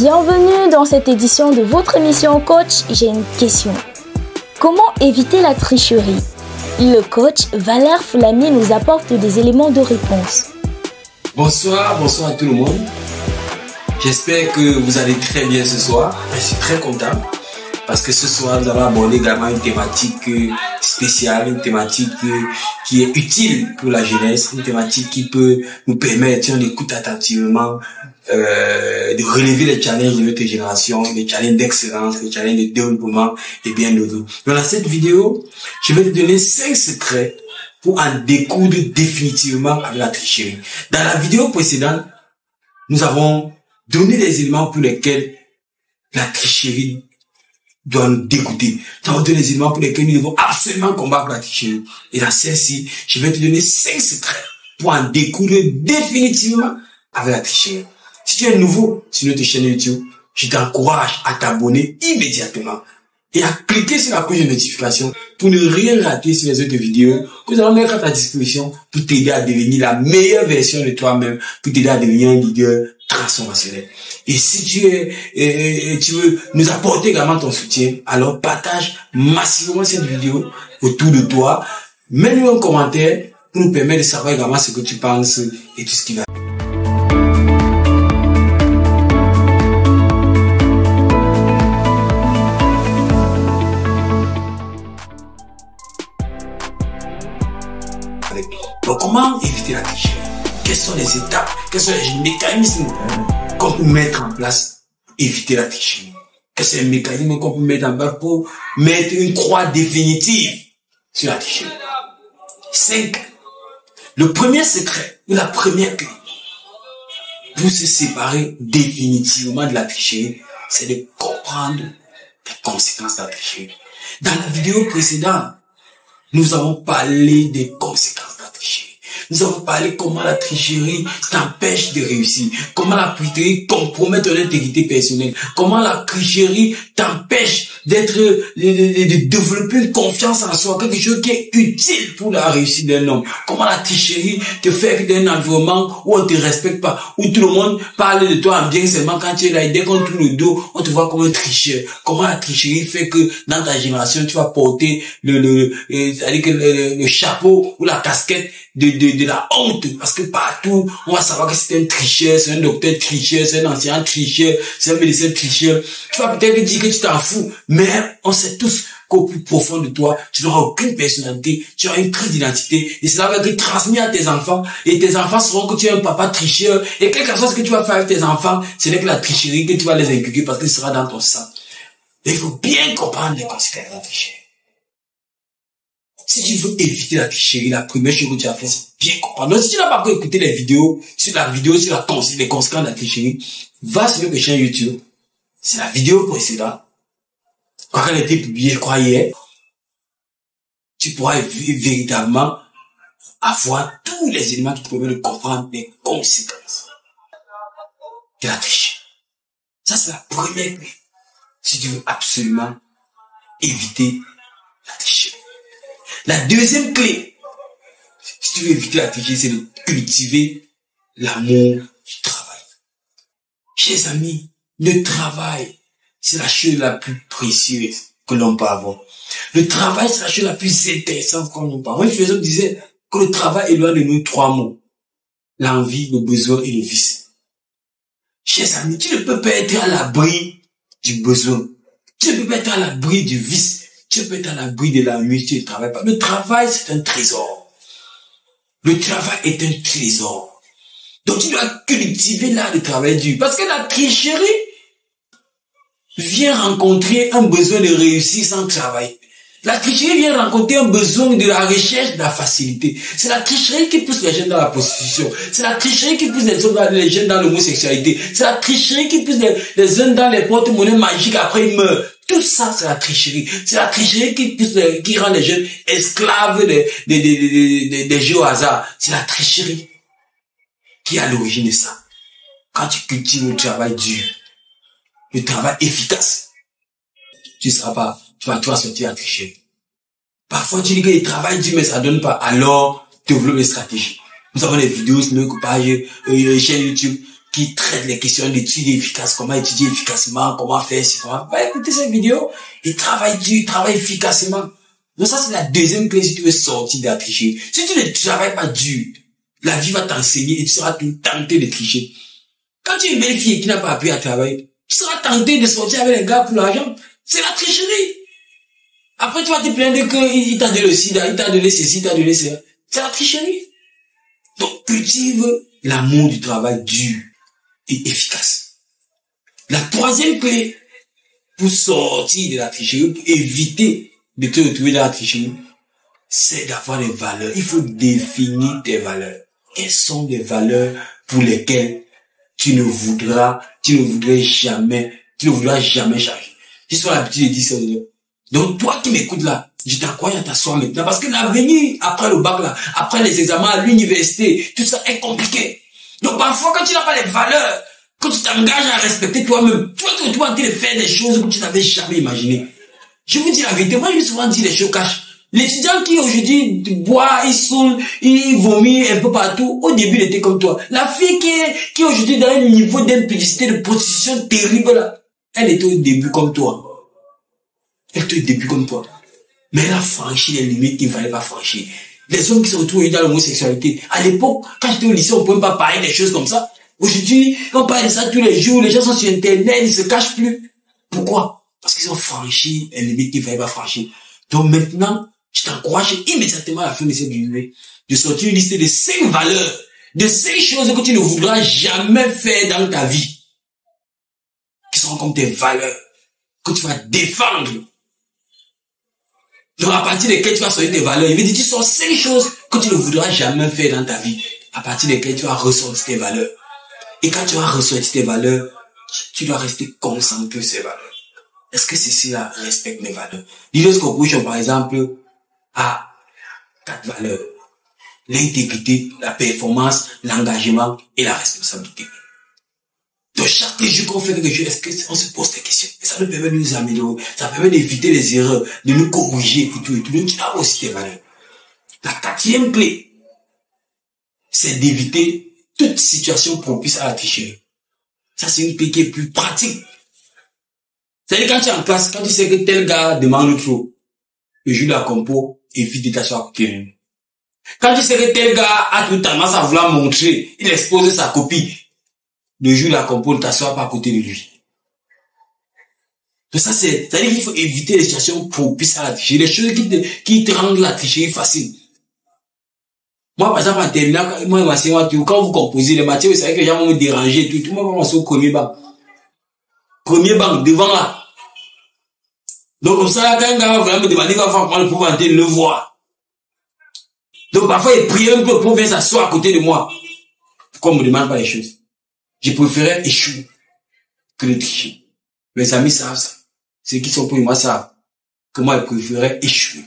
Bienvenue dans cette édition de votre émission Coach. J'ai une question. Comment éviter la tricherie? Le coach Valère Foulamier nous apporte des éléments de réponse. Bonsoir à tout le monde. J'espère que vous allez très bien ce soir. Je suis très content parce que ce soir, nous allons aborder également une thématique spéciale, une thématique qui est utile pour la jeunesse, une thématique qui peut nous permettre, si on écoute attentivement, de relever les challenges de notre génération, les challenges d'excellence, les challenges de développement et bien d'autres. Dans cette vidéo, je vais te donner 5 secrets pour en découdre définitivement avec la tricherie. Dans la vidéo précédente, nous avons donné des éléments pour lesquels la tricherie doit nous dégoûter. Nous avons donné des éléments pour lesquels nous devons absolument combattre la tricherie. Et dans celle-ci, je vais te donner 5 secrets pour en découdre définitivement avec la tricherie. Si tu es nouveau sur notre chaîne YouTube, je t'encourage à t'abonner immédiatement et à cliquer sur la cloche de notification pour ne rien rater sur les autres vidéos que nous allons mettre à ta disposition pour t'aider à devenir la meilleure version de toi-même, pour t'aider à devenir un leader transformationnel. Et si tu veux nous apporter également ton soutien, alors partage massivement cette vidéo autour de toi. Mets-nous un commentaire pour nous permettre de savoir également ce que tu penses et tout ce qui va. Donc, comment éviter la tricherie? Quelles sont les étapes? Quels sont les mécanismes qu'on peut mettre en place pour éviter la tricherie? Quels sont les mécanismes qu'on peut mettre en place pour mettre une croix définitive sur la tricherie? 5. Le premier secret, ou la première clé pour se séparer définitivement de la tricherie, c'est de comprendre les conséquences de la tricherie. Dans la vidéo précédente, nous avons parlé des conséquences de la tricherie. Nous avons parlé comment la tricherie t'empêche de réussir, comment la tricherie compromet ton intégrité personnelle, comment la tricherie t'empêche de développer une confiance en soi, quelque chose qui est utile pour la réussite d'un homme. Comment la tricherie te fait d'un environnement où on te respecte pas, où tout le monde parle de toi en bien seulement quand tu es là et dès qu'on tourne le dos, on te voit comme un tricheur. Comment la tricherie fait que dans ta génération, tu vas porter le chapeau ou la casquette de la honte, parce que partout, on va savoir que c'est un tricheur, c'est un docteur tricheur, c'est un enseignant tricheur, c'est un médecin tricheur. Tu vas peut-être dire que tu t'en fous, mais on sait tous qu'au plus profond de toi, tu n'auras aucune personnalité, tu auras une crise d'identité, et cela va être transmis à tes enfants, et tes enfants sauront que tu es un papa tricheur, et quelque chose que tu vas faire avec tes enfants, ce n'est que la tricherie que tu vas les inculquer parce que ce sera dans ton sang. Et il faut bien comprendre les conséquences de la tricherie. Si tu veux éviter la tricherie, la première chose que tu as fait, c'est bien comprendre. Donc, si tu n'as pas pu écouter les vidéos sur les conséquences de la tricherie, va sur notre chaîne YouTube. C'est la vidéo précédente. Quand elle a été publiée, je crois, hier, tu pourras véritablement avoir tous les éléments qui te permettent de comprendre les conséquences de la tricherie. Ça, c'est la première clé. Si tu veux absolument éviter la tricherie. La deuxième clé, si tu veux éviter la tricherie, c'est de cultiver l'amour du travail. Chers amis, le travail, c'est la chose la plus précieuse que l'on peut avoir. Le travail, c'est la chose la plus intéressante que l'on peut avoir. Un philosophe disait que le travail éloigne de nous 3 mots. L'envie, le besoin et le vice. Chers amis, tu ne peux pas être à l'abri du besoin. Tu ne peux pas être à l'abri du vice. Tu peux être à l'abri de la nuit si tu ne travailles pas. Le travail, c'est un trésor. Le travail est un trésor. Donc, tu dois cultiver l'art de travail dur. Parce que la tricherie vient rencontrer un besoin de réussir sans travail. La tricherie vient rencontrer un besoin de la recherche de la facilité. C'est la tricherie qui pousse les jeunes dans la prostitution. C'est la tricherie qui pousse les jeunes dans l'homosexualité. C'est la tricherie qui pousse les jeunes dans les porte-monnaies magiques après ils meurent. Tout ça, c'est la tricherie. C'est la tricherie qui rend les jeunes esclaves des jeux au hasard. C'est la tricherie qui est à l'origine de ça. Quand tu cultives le travail dur, le travail efficace, tu vas sortir à tricher. Parfois, tu dis que le travail dur, mais ça donne pas. Alors, développe des stratégies. Nous avons des vidéos sur notre page, chaîne YouTube. qui traite les questions d'études efficaces, comment étudier efficacement, comment faire, c'est quoi. Va écouter cette vidéo et travaille dur, travaille efficacement. Donc ça, c'est la deuxième clé si tu veux sortir de la tricherie. Si tu ne travailles pas dur, la vie va t'enseigner et tu seras tout tenté de tricher. Quand tu es une belle fille qui n'a pas appris à travailler, tu seras tenté de sortir avec les gars pour l'argent. C'est la tricherie. Après, tu vas te plaindre qu'il t'a donné le sida, il t'a donné ceci, il t'a donné cela. C'est la tricherie. Donc, cultive l'amour du travail dur et efficace. La troisième clé pour sortir de la tricherie, pour éviter de te retrouver dans la tricherie, c'est d'avoir des valeurs. Il faut définir tes valeurs. Quelles sont les valeurs pour lesquelles tu ne voudras jamais changer. Tu seras l'habitude de dire ça. Donc, toi qui m'écoutes là, je t'encourage à t'asseoir maintenant parce que l'avenir, après le bac là, après les examens à l'université, tout ça est compliqué. Donc, parfois, quand tu n'as pas les valeurs, quand tu t'engages à respecter toi-même, tu vas te retrouver en train de faire des choses que tu n'avais jamais imaginées. Je vous dis la vérité, moi, je vais souvent dire les choses caches. L'étudiant qui aujourd'hui boit, il saoule, il vomit un peu partout, au début il était comme toi. La fille qui aujourd'hui dans un niveau d'impudicité, de prostitution terrible là, elle était au début comme toi. Elle était au début comme toi. Mais elle a franchi les limites qu'il ne fallait pas franchir. Les hommes qui se retrouvent dans l'homosexualité, à l'époque, quand j'étais au lycée, on ne pouvait pas parler des choses comme ça. Aujourd'hui, on parle de ça tous les jours, les gens sont sur Internet, ils se cachent plus. Pourquoi? Parce qu'ils ont franchi les limites qu'il ne fallait pas franchir. Donc maintenant, je t'encourage immédiatement à la fin de cette vidéo de sortir une liste de 5 valeurs, de 5 choses que tu ne voudras jamais faire dans ta vie, qui sont comme tes valeurs, que tu vas défendre. Donc à partir desquelles tu vas sortir tes valeurs, il veut dire tu sors 5 choses que tu ne voudras jamais faire dans ta vie, à partir desquelles tu vas ressortir tes valeurs. Et quand tu vas ressortir tes valeurs, tu dois rester concentré sur ces valeurs. Est-ce que ceci-là respecte mes valeurs? Leaders Corporation, par exemple, a 4 valeurs. L'intégrité, la performance, l'engagement et la responsabilité. Donc chaque jour qu'on fait quelque chose, est-ce qu'on se pose des questions? Et ça nous permet de nous améliorer, ça permet d'éviter les erreurs, de nous corriger et tout. Donc tu as aussi tes valeurs. La 4e clé, c'est d'éviter toute situation propice à la tricherie. Ça, c'est une clé qui est plus pratique. C'est-à-dire quand tu es en classe, quand tu sais que tel gars demande trop, le jour de la compo, évite de t'asseoir à côté de lui. Quand tu sais que tel gars a tout tendance à vouloir montrer, il expose sa copie, le jour de la compo, ne t'assois pas à côté de lui. Donc ça, c'est-à-dire qu'il faut éviter les situations propices à la tricherie, les choses qui te rendent la tricherie facile. Moi, par exemple, en terminant, quand vous composez les matières, vous savez que les gens vont me déranger et tout. Moi, je vais au premier banc. Premier banc, devant là. Donc, comme ça, quand un gars va vraiment me demander, il va falloir prendre le pouvoir de le voir. Donc, parfois, il prie un peu pour venir s'asseoir à côté de moi. Pourquoi on me demande pas les choses? Je préférais échouer que de tricher. Mes amis savent ça. Ceux qui sont pour moi savent que moi, je préférais échouer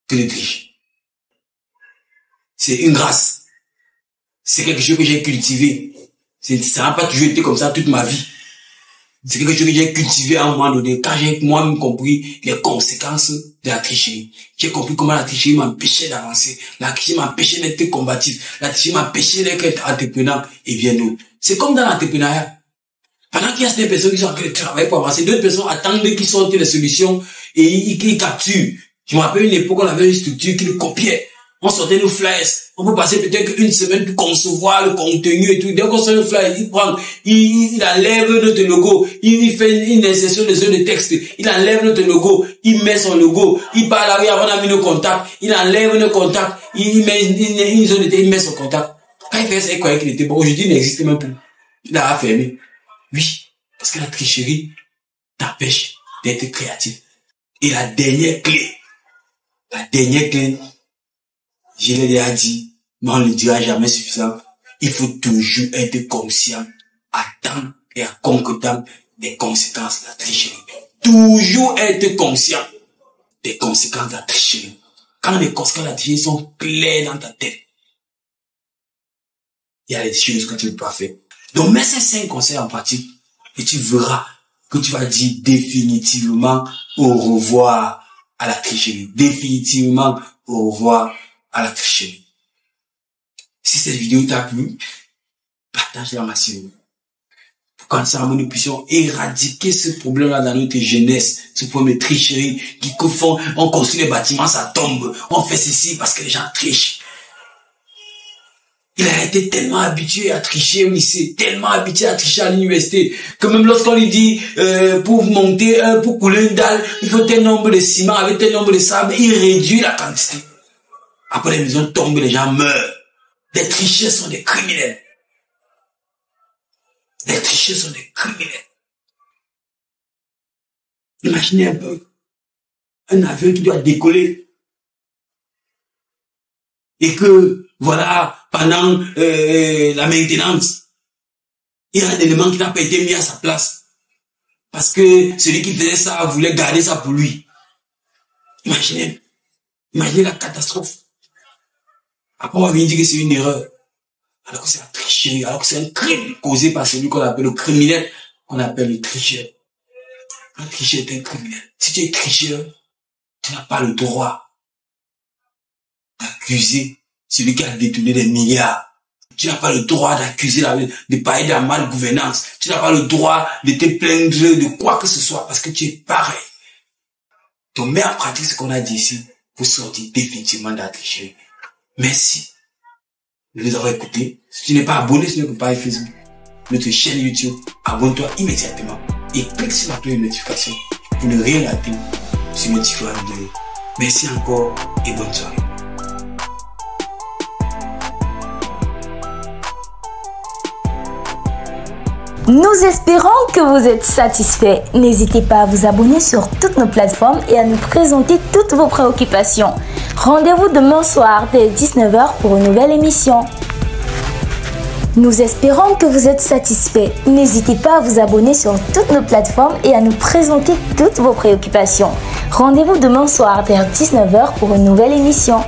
que de tricher. C'est une grâce. C'est quelque chose que j'ai cultivé. Ça n'a pas toujours été comme ça toute ma vie. C'est quelque chose que j'ai cultivé à un moment donné. Quand j'ai moi-même compris les conséquences de la tricherie. J'ai compris comment la tricherie m'empêchait d'avancer. La tricherie m'empêchait d'être combatif. La tricherie m'empêchait d'être entrepreneur et bien d'autres. C'est comme dans l'entrepreneuriat. Pendant qu'il y a des personnes qui sont en train de travailler pour avancer, d'autres personnes attendent qu'ils sortent les solutions et qu'ils capturent. Je me rappelle une époque, on avait une structure qui le copiait. On sortait nos flyers. On peut passer peut-être une semaine pour concevoir le contenu et tout. Dès qu'on sort le flyer, il prend, il enlève notre logo. Il fait une insertion de zone de texte. Il enlève notre logo. Il met son logo. Il parle avec, avant on a mis nos contacts. Il enlève nos contacts. Il met une zone de texte. Il met son contact. Quand il fait ça, il croyait qu'il était bon. Aujourd'hui, il n'existe même plus. Il a fermé. Oui. Parce que la tricherie t'empêche d'être créatif. Et la dernière clé, je l'ai déjà dit, mais on ne le dira jamais suffisant. Il faut toujours être conscient à temps et à concordant des conséquences de la tricherie. Toujours être conscient des conséquences de la tricherie. Quand les conséquences de la tricherie sont claires dans ta tête, il y a des choses que tu ne peux pas faire. Donc, mets ces 5 conseils en pratique et tu verras que tu vas dire définitivement au revoir à la tricherie. Définitivement au revoir à la tricherie. Si cette vidéo t'a plu, Partage-la massivement. Pour qu'ensemble nous puissions éradiquer ce problème-là dans notre jeunesse, ce problème de tricherie qui confond, on construit les bâtiments, ça tombe, on fait ceci parce que les gens trichent. Il a été tellement habitué à tricher au lycée, tellement habitué à tricher à l'université, que même lorsqu'on lui dit, pour monter, pour couler une dalle, il faut tel nombre de ciment avec tel nombre de sable, il réduit la quantité. Après les maisons tombent, les gens meurent. Les tricheurs sont des criminels. Les tricheurs sont des criminels. Imaginez un peu un avion qui doit décoller et que, voilà, pendant la maintenance, il y a un élément qui n'a pas été mis à sa place parce que celui qui faisait ça voulait garder ça pour lui. Imaginez la catastrophe. Après, on va venir dire que c'est une erreur. Alors que c'est la tricherie, alors que c'est un crime causé par celui qu'on appelle le criminel, qu'on appelle le tricheur. Un tricheur est un criminel. Si tu es tricheur, tu n'as pas le droit d'accuser celui qui a détourné des milliards. Tu n'as pas le droit d'accuser, de parler de la malgouvernance. Tu n'as pas le droit de te plaindre de quoi que ce soit parce que tu es pareil. Donc, mets en pratique ce qu'on a dit ici pour sortir définitivement de la tricherie. Merci de nous avoir écoutés. Si tu n'es pas abonné sur notre page Facebook, notre chaîne YouTube, abonne-toi immédiatement et clique sur la cloche de notification pour ne rien rater sur nos différentes vidéos. Merci encore et bonne soirée. Nous espérons que vous êtes satisfaits. N'hésitez pas à vous abonner sur toutes nos plateformes et à nous présenter toutes vos préoccupations. Rendez-vous demain soir dès 19h pour une nouvelle émission. Nous espérons que vous êtes satisfaits. N'hésitez pas à vous abonner sur toutes nos plateformes et à nous présenter toutes vos préoccupations. Rendez-vous demain soir vers 19h pour une nouvelle émission.